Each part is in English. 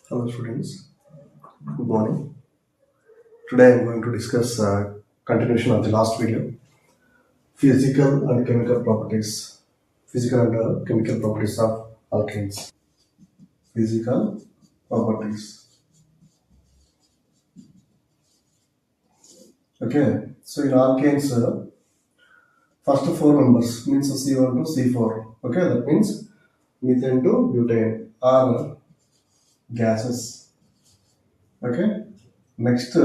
Hello students, good morning. Today I am going to discuss continuation of the last video, physical and chemical properties, physical and chemical properties of alkanes. Physical properties. Okay, so in alkanes, first four members means C1 to C4. Okay, that means methane to butane are gases. Okay, next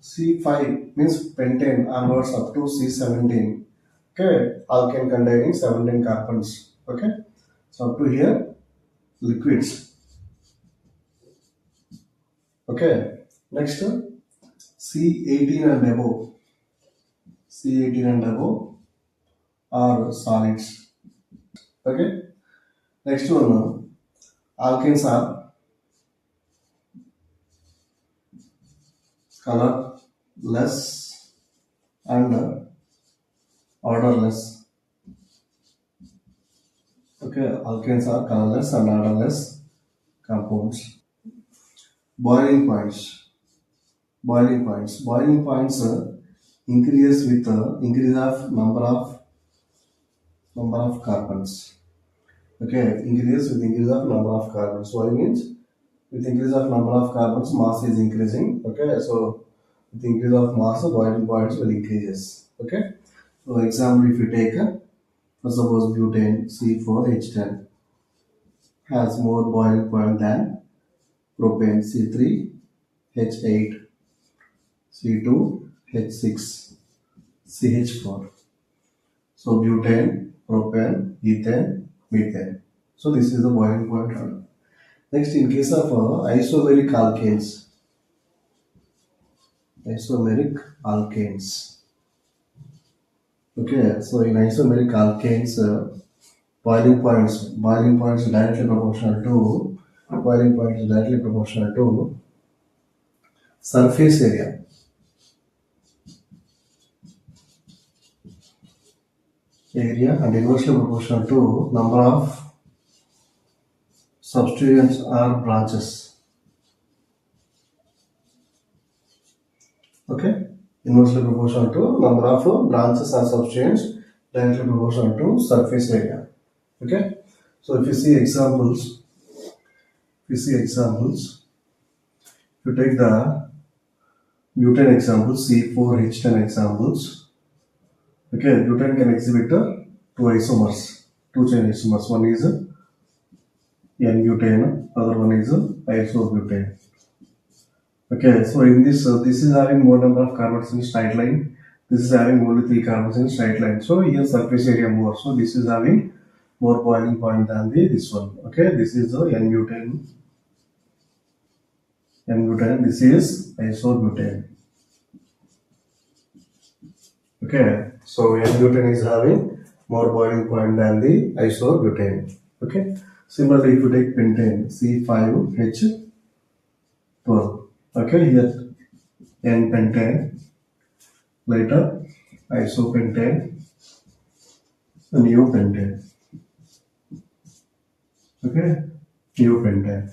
C5 means pentane onwards up to C17. Okay, alkane containing 17 carbons. Okay, so up to here liquids. Okay, next C18 and above. C18 and above are solids. Okay, next one alkanes are colorless and odorless. Okay, alkanes are colorless and odorless compounds. Boiling points. Boiling points increase with increase of number of carbons. Okay, increase with increase of number of carbons. Why means with increase of number of carbons, mass is increasing. Okay, so with increase of mass, boiling points will increases. Okay, so example if you take suppose butane C4H10 has more boiling point than propane C3H8, C2H6, CH4. So butane, propane, ethane, methane. So this is the boiling point order. Next, in case of isomeric alkanes, isomeric alkanes. Okay, so in isomeric alkanes, boiling points directly proportional to surface area and inversely proportional to number of substituents or branches. Okay, inversely proportional to number of branches or substituents, directly proportional to surface area. Okay, so if you see examples, if you take the butane example, C4H10 examples. Okay, butane can exhibit two isomers, two chain isomers. One is N-butane, other one is isobutane. Okay, so in this is having more number of carbons in straight line. This is having only three carbons in straight line. So here surface area more. So this is having more boiling point than this one. Okay, this is the N-butane. This is isobutane. Okay, so N-butane is having more boiling point than the isobutane. Okay, similarly, if you take pentane, C5H12. Okay, here N-pentane, later isopentane, neopentane. Okay, neopentane.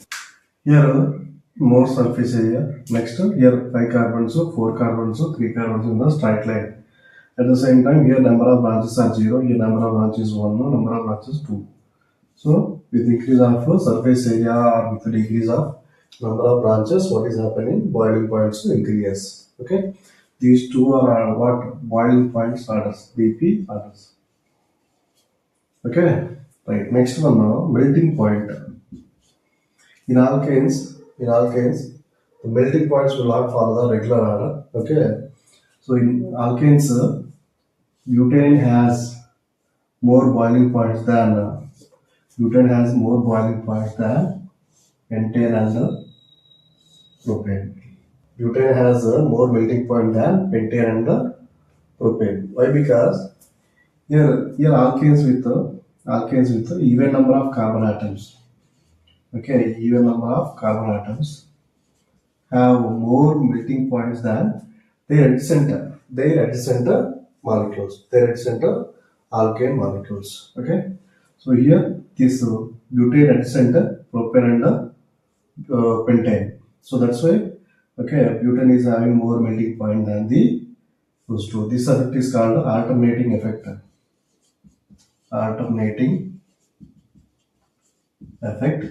Here more surface area. Next, here 5 carbons, 4 carbons, 3 carbons in the straight line. At the same time, here number of branches are 0, here number of branches 1, number of branches 2. So, with increase of surface area or with decrease of number of branches, what is happening? Boiling points increase. Okay, these two are what boiling points orders, BP orders. Okay, right. Next one now, melting point. In alkanes, the melting points will not follow the regular order. Okay, so in alkanes, butane has more boiling points than pentane and propane. Butane has a more melting point than pentane and propane. Why? Because here alkanes with even number of carbon atoms. Okay, even number of carbon atoms have more melting points than their adjacent molecules. Their adjacent alkane molecules. Okay, so here this butane adjacent propane and pentane. So that's why, okay, butane is having more melting point than the those two. This effect is called alternating effect. Alternating effect.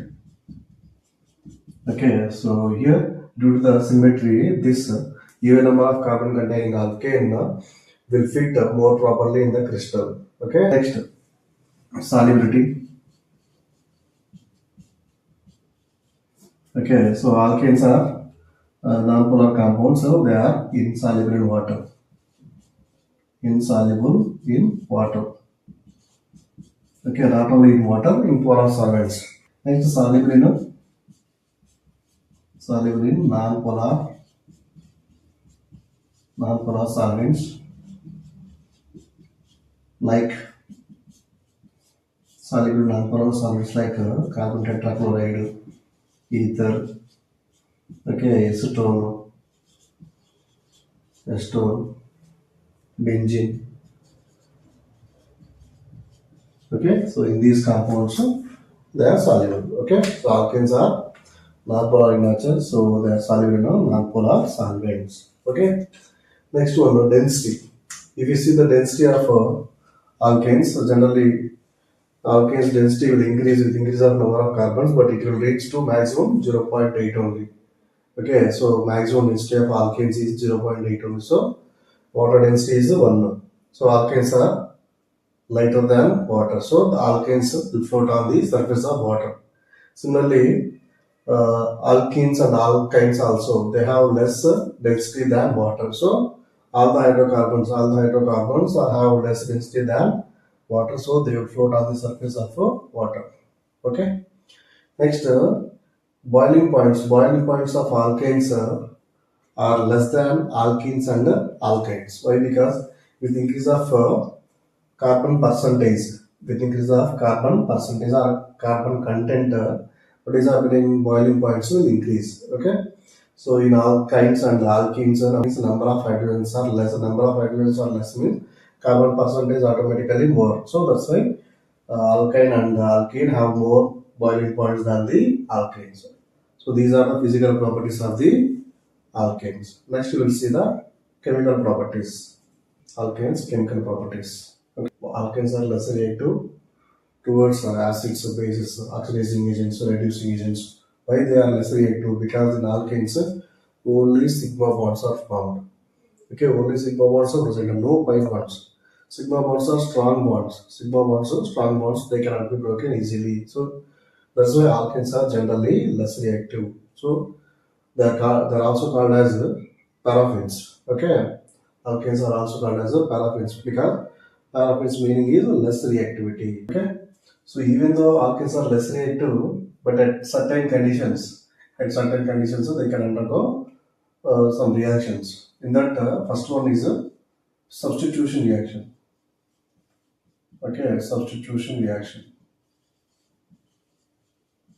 Okay, so here due to the symmetry, this even number of carbon containing alkane will fit more properly in the crystal. Okay, next solubility. Okay, so alkanes are non-polar compounds, so they are insoluble in water. Insoluble in water. Okay, not only in water, in polar solvents. Next, soluble in non-polar solvents like soluble non-polar solvents like carbon tetrachloride, ether, okay, acetone, benzene. Okay, so in these compounds, they are soluble. Okay, so alkanes are non-polar in nature, so they are soluble in non-polar solvents. Okay, next one, density. If you see the density of alkanes, so generally alkane's density will increase with increase of number of carbons, but it will reach to maximum 0.8 only. Okay, so maximum density of alkanes is 0.8 only. So water density is 1. So alkanes are lighter than water. So the alkanes will float on the surface of water. Similarly, alkenes and alkynes also, they have less density than water. So all the hydrocarbons have less density than water. So they will float on the surface of water. Okay. Next, boiling points. Boiling points of alkanes are less than alkenes and alkynes. Why? Because with increase of carbon percentage, with increase of carbon percentage or carbon content, what is happening? Boiling points will increase. Okay, so in alkynes and alkenes, means number of hydrogens are less. Number of hydrogens are less means carbon percentage automatically more. So that's why alkyne and alkene have more boiling points than the alkanes. So these are the physical properties of the alkanes. Next, we will see the chemical properties. Alkanes chemical properties. Okay. Alkanes are less reactive towards acids, bases, oxidizing agents, reducing agents. Why they are less reactive? Because in alkanes only sigma bonds are formed. Okay, only sigma bonds are present, no pi bonds. Sigma bonds are strong bonds. Sigma bonds are strong bonds, they cannot be broken easily. So that's why alkanes are generally less reactive. So they're also called as paraffins. Okay, alkanes are also called as paraffins because paraffins meaning is less reactivity. Okay, so even though alkanes are less reactive, but at certain conditions, they can undergo some reactions. In that, first one is a substitution reaction. Okay, substitution reaction.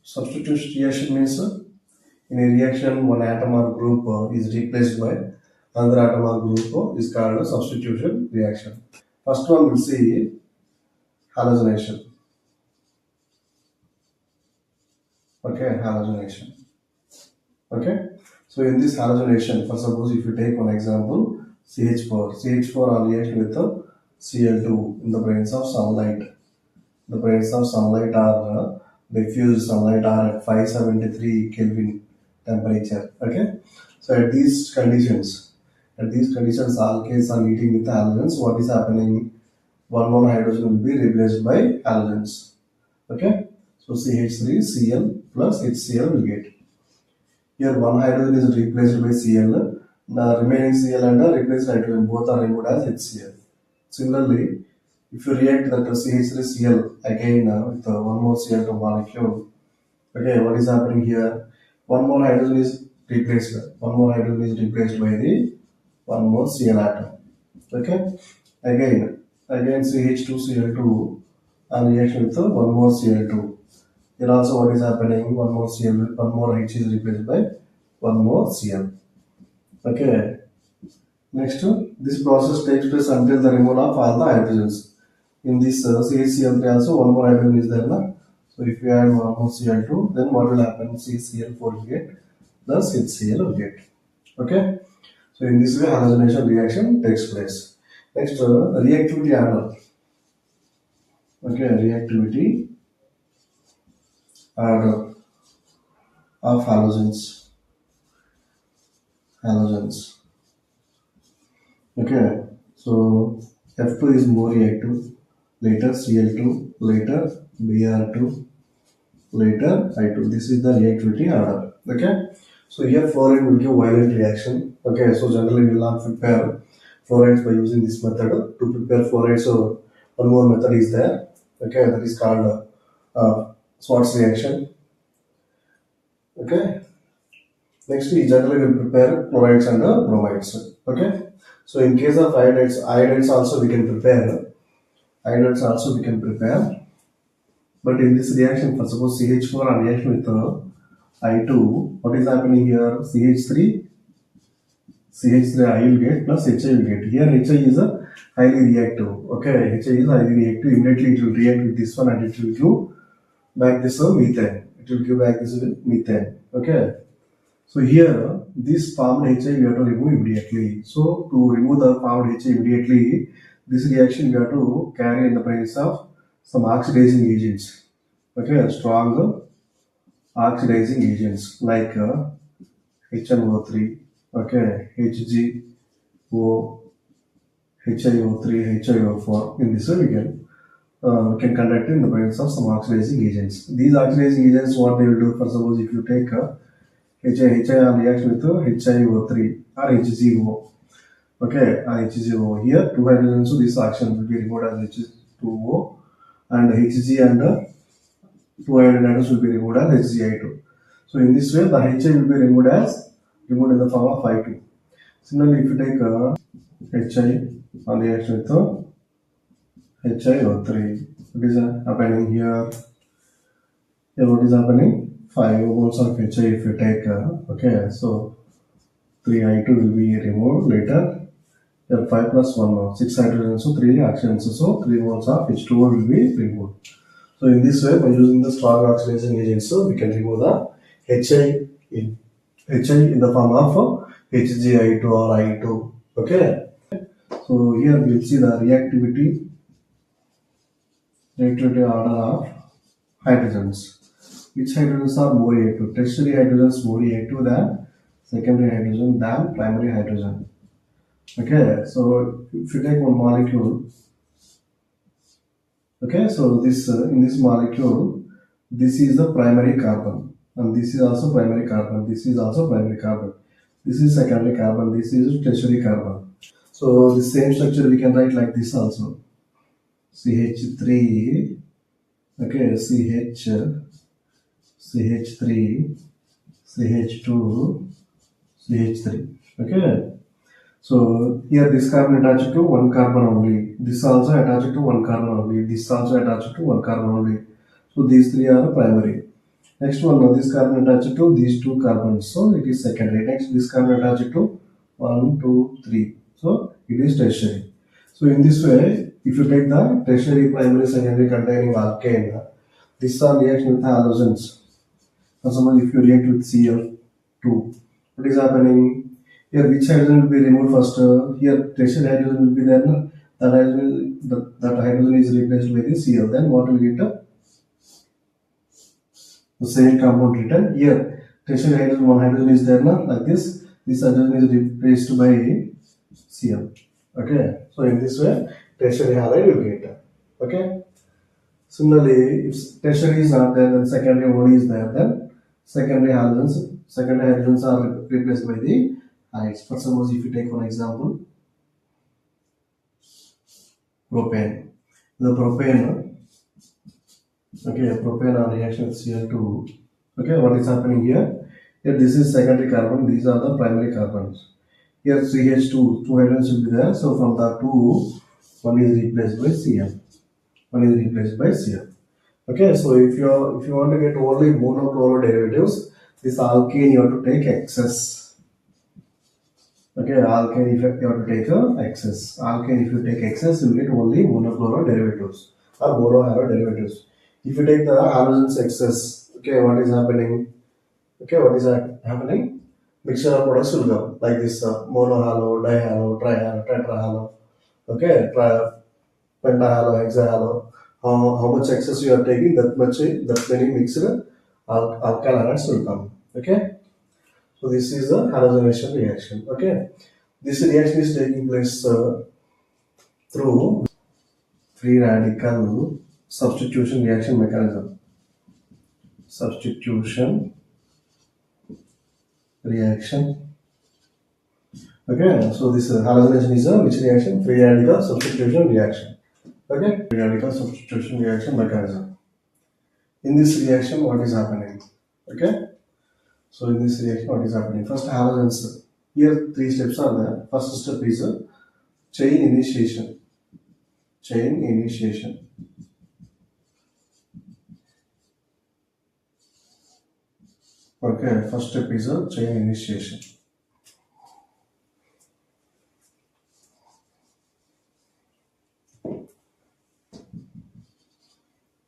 Substitution reaction means in a reaction, one atom or group is replaced by another atom or group is called a substitution reaction. First one we'll see halogenation. Okay, halogenation. Okay, so in this halogenation, for suppose if you take one example, CH4 are reaction with Cl2 in the presence of sunlight. The presence of sunlight are diffused sunlight are at 573 Kelvin temperature. Okay, so at these conditions, alkanes are meeting with halogens. What is happening? One more hydrogen will be replaced by halogens. Okay, so CH3 Cl plus HCl will get. Here one hydrogen is replaced by Cl. The remaining Cl and the replaced hydrogen both are removed as HCl. Similarly, if you react that CH3Cl again with one more Cl2 molecule, okay, what is happening here? One more hydrogen is replaced. One more hydrogen is replaced by the one more Cl atom. Okay, again CH2Cl2 and reaction with one more Cl2. Here also what is happening? One more Cl, one more H is replaced by one more Cl. Okay. Next, this process takes place until the removal of all the hydrogens. In this CHCl3 also one more hydrogen is there. Na? So if you add one more Cl2, then what will happen? CCl4 will get, thus HCl will get. Okay. So in this way, halogenation reaction takes place. Next, reactivity order. Okay, reactivity order of halogens. Halogens. Okay, so F2 is more reactive. Later Cl2, later Br2, later I2. This is the reactivity order. Okay, so here fluoride will give violent reaction. Okay, so generally we will not prepare fluorides by using this method. To prepare fluoride, so one more method is there. Okay, that is called Schwarz reaction. Okay, next we generally will prepare chlorides and bromides. Okay, so in case of iodides also we can prepare. Iodides also we can prepare. But in this reaction, for suppose CH4 on reaction with I2, what is happening here? CH3 I will get plus HI will get. Here HI is a highly reactive. Okay, HI is highly reactive. Immediately it will react with this one and it will give back this methane. It will give back this methane. Okay. So here this formed HI we have to remove immediately. So to remove the formed HI immediately, this reaction we have to carry in the presence of some oxidizing agents. Okay, strong oxidizing agents like HNO3, okay, HGO, HiO3, HiO4. In this way, we can conduct in the presence of some oxidizing agents. These oxidizing agents, what they will do? For suppose if you take HI on reaction with HiO3 or HGO, okay, HGO. Here, two hydrogens, so this action will be removed as H2O, and Hg and two iodine atoms will be removed as HgI2. So in this way, the Hi will be removed in the form of I2. Similarly, if you take Hi on reaction with HiO3, what is happening here? Here, what is happening? 5 moles of Hi if you take, okay, so 3I2 will be removed later. Here 5 plus 1 more, 6 hydrogens, so 3 oxygens, so 3 moles of H2O will be removed. So in this way, by using the strong oxidizing agents, so we can remove the HI in the form of HgI2 or I2. Okay. So here we will see the reactivity order of hydrogens. Which hydrogens are more reactive? Tertiary hydrogens more reactive than secondary hydrogen than primary hydrogen. Okay. So if you take one molecule. Okay, so this in this molecule, this is the primary carbon, and this is also primary carbon. This is also primary carbon. This is secondary carbon. This is tertiary carbon. So the same structure we can write like this also. CH3. Okay, CH3, CH2, CH3. Okay. So here this carbon attached to one carbon only. This also attached to one carbon only. This also attached to one carbon only. So these three are primary. Next one, now this carbon attached to these two carbons. So it is secondary. Next, this carbon attached to 1, 2, 3. So it is tertiary. So in this way, if you take the tertiary, primary, secondary containing alkane, these are reaction with halogens. For example, if you react with Cl2, what is happening? Here, which hydrogen will be removed first? Here, tertiary hydrogen will be there. No? That hydrogen is replaced by the Cl. Then what will get? The same compound written here. Tertiary hydrogen, one hydrogen is there. No? Like this. This hydrogen is replaced by Cl. Okay. So in this way, tertiary halide will get. Okay. Similarly, if tertiary is not there, then secondary only is there. Then secondary hydrogens are replaced by the halides. For suppose if you take one example, propane. The propane, okay, propane on reaction with Cl2. Okay, what is happening here? Here this is secondary carbon, these are the primary carbons. Here CH2, two hydrogens will be there. So from the two, one is replaced by Cl. One is replaced by Cl. Okay, so if you want to get only monochloro derivatives, this alkane you have to take excess. Okay, alkane if you have to take excess. Alkane if you take excess, you will get only monochloro derivatives or monohalo derivatives. If you take the halogens excess, okay, what is happening? Okay, what is happening? Mixture of products will come like this monohalo, dihalo, trihalo, tetrahalo. Okay, pentahalo, hexahalo. How much excess you are taking, that many mixed alkyl halides will come. Okay, so this is the halogenation reaction. Okay, this reaction is taking place through free radical substitution reaction mechanism. Substitution reaction. Okay, so this halogenation is a which reaction? Free radical substitution reaction. Okay, free radical substitution reaction mechanism. In this reaction, what is happening? Okay, so in this reaction, what is happening? First, halogens. Here, three steps are there. First step is a chain initiation. Chain initiation. Okay, first step is a chain initiation.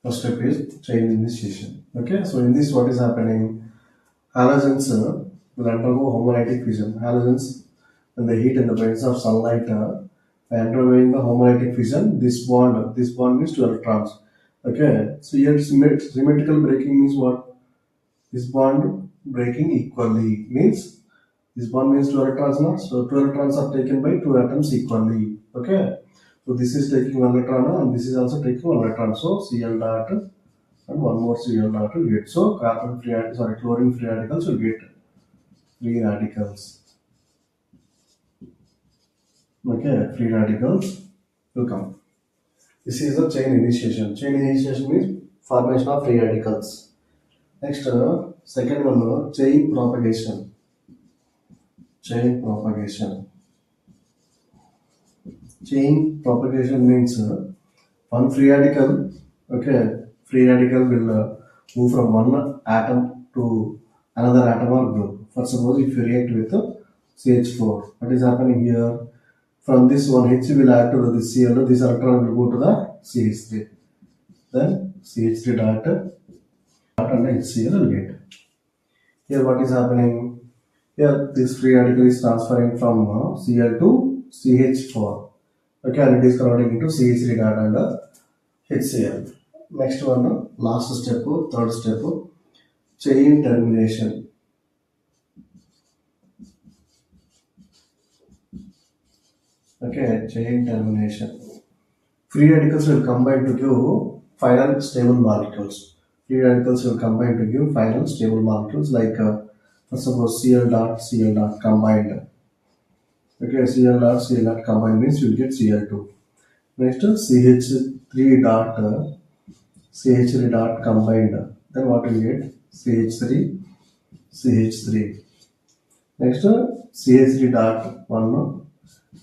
First step is chain initiation. Okay, so in this, what is happening? Halogens will undergo homolytic fission. Halogens, when they heat in the presence of sunlight, by undergoing the homolytic fission, this bond means two electrons. Okay, so here symmetrical breaking means what? This bond breaking equally means this bond means two electrons now. So two electrons are taken by two atoms equally. Okay, so this is taking one electron and this is also taking one electron. So Cl dot and one more Cl dot will get. So chlorine free radicals will get free radicals. Okay, free radicals will come. This is the chain initiation. Chain initiation means formation of free radicals. Next, second one, chain propagation. Chain propagation. Chain propagation means one free radical. Okay, free radical will move from one atom to another atom or group. For suppose if you react with CH4, what is happening here? From this one H will add to this Cl, this electron will go to the CH3. Then CH3 dot and HCl will get. Here what is happening? Here this free radical is transferring from Cl to CH4. Okay, and it is converting into CH3 dot and HCl. Next one, last step, third step, chain termination. Okay, chain termination. Free radicals will combine to give final stable molecules. Free radicals will combine to give final stable molecules like first of all Cl dot combined. Okay, Cl dot combined means you will get Cl2. Next CH3 dot CH3 dot combined. Then what will you get? CH3. Next CH3 dot 1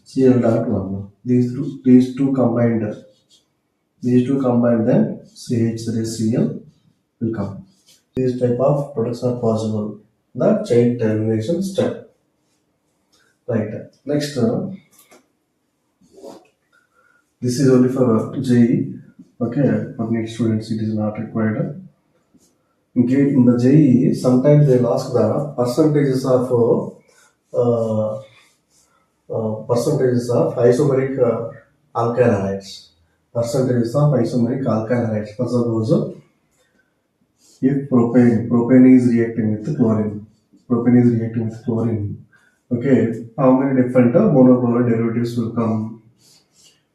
Cl dot 1. These two combined. These two combined, then CH3Cl will come. These type of products are possible. The chain termination step. Right. Next, this is only for JE. Okay, for NEET students it is not required. In the JE, sometimes they'll ask the percentages of isomeric alkyl halides. Percentages of isomeric alkyl halides. For suppose if propane is reacting with chlorine. Okay, how many different monochloride derivatives will come?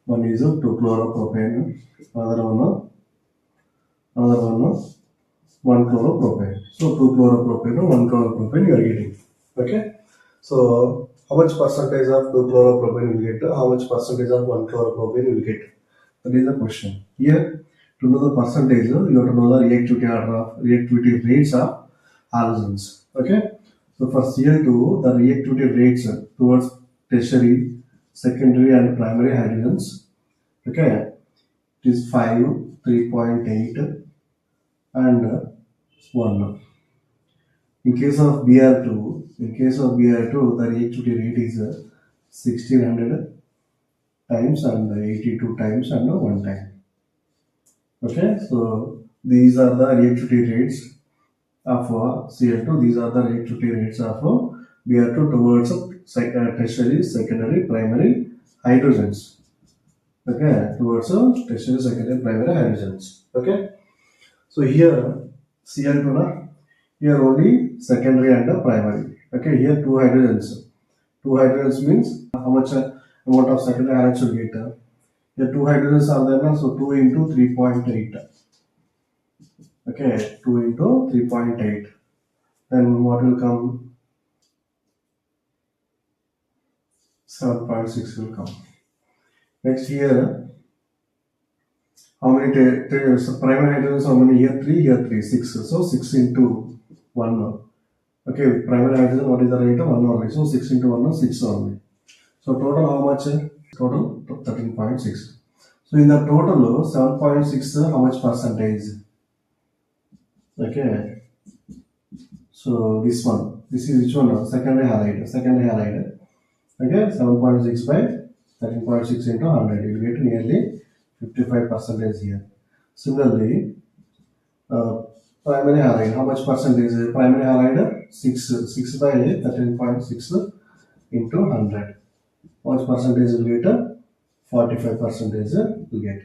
One is 2-chloropropane, another one 1-chloropropane. So 2-chloropropane or 1-chloropropane you are getting. Okay, so how much percentage of 2-chloropropane will get? How much percentage of 1-chloropropane will get? That is the question. Here, to know the percentage, you have to know the reactivity rates of halogens. Okay, so for Cl2, the reactivity rates towards tertiary, secondary, and primary hydrogens. Okay, it is 5, 3.8, and 1. In case of Br2, the reactivity rate is 1600 times and 82 times and 1 time. Okay, so these are the reactivity rates of Cl2. These are the reactivity rates of Br2 towards tertiary, secondary, primary hydrogens. Okay, towards tertiary, secondary, primary hydrogens. Okay, so here Cl2 na, here only secondary and primary. Okay, here two hydrogens. Two hydrogens means how much amount of secondary hydrogen should get. Here two hydrogens are there, so 2 into 3.8. Okay, 2 into 3.8. Then what will come? 7.6 will come. Next here, how many so primary hydrogens? How many here? 3, here 3, 6. So 6 into 1. Okay, primary hydrogen, what is the rate of 1 only? So 6 into 1 is 6 only. So total how much? Total 13.6. So in the total 7.6, how much percentage? Okay, so this one, this is which one? Secondary halide. Secondary halide. Okay, 7.6 by 13.6 into 100. You will get nearly 55% here. Similarly, primary halide. How much percentage? Primary halide 6 by 13.6 into 100. How much percentage will get? 45% will get.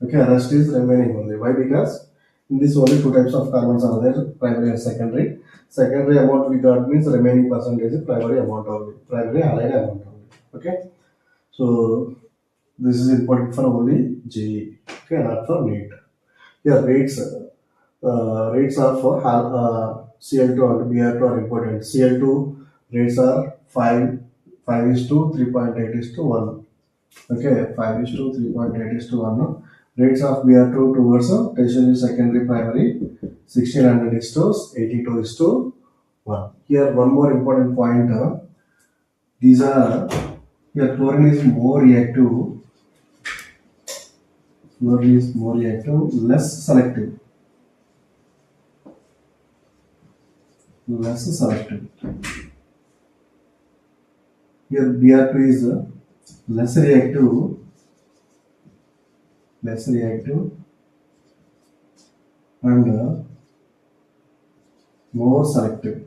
Okay, rest is remaining only. Why? Because in this only two types of carbons are there, primary and secondary. Secondary amount we got means remaining percentage primary amount only, primary halide amount only. Okay, so this is important for only JE. Okay, not for NEET. Here rates rates are for Cl2 and Br2 are important. Cl2 rates are 5 is to 3.8 is to 1. Okay, 5 is to 3.8 is to 1. No? Rates of Br2 towards tertiary, secondary, primary 1600 is to 82 is to 1. Here one more important point. These are here chlorine is more reactive. Chlorine is more reactive, less selective. Less selective. Here Br2 is less reactive, and more selective.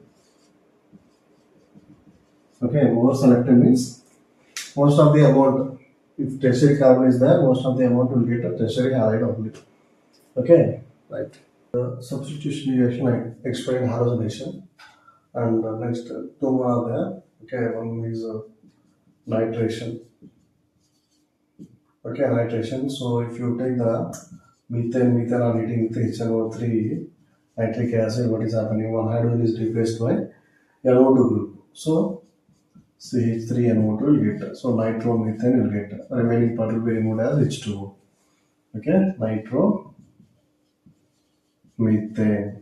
Okay, more selective means most of the amount, if tertiary carbon is there, most of the amount will get a tertiary halide only. Okay, right. Substitution reaction, I explained halogenation, and next two more are there. Okay, one is nitration. Okay, nitration. So if you take the methane are eating with HNO3 nitric acid, what is happening? One hydrogen is replaced by NO2 group. So CH3NO2 will get. So nitromethane will get. Remaining part will be removed as H2O. Okay, nitromethane.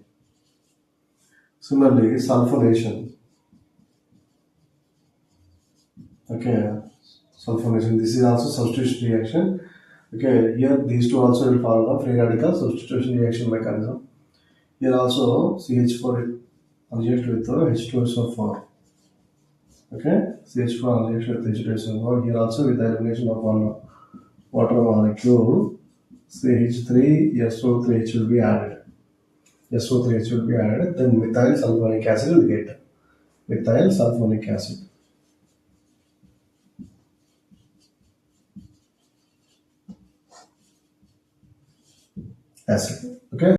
Similarly, sulfonation. Okay, sulfonation. This is also substitution reaction. Okay, here these two also will follow the free radical substitution reaction mechanism. Here also CH4 reacts with H2SO4. Okay, CH4 reacts with H2SO4. Here also with the elimination of one water molecule, CH3SO3H will be added. SO3H will be added. Then methyl sulfonic acid will get. Methyl sulfonic acid. Okay.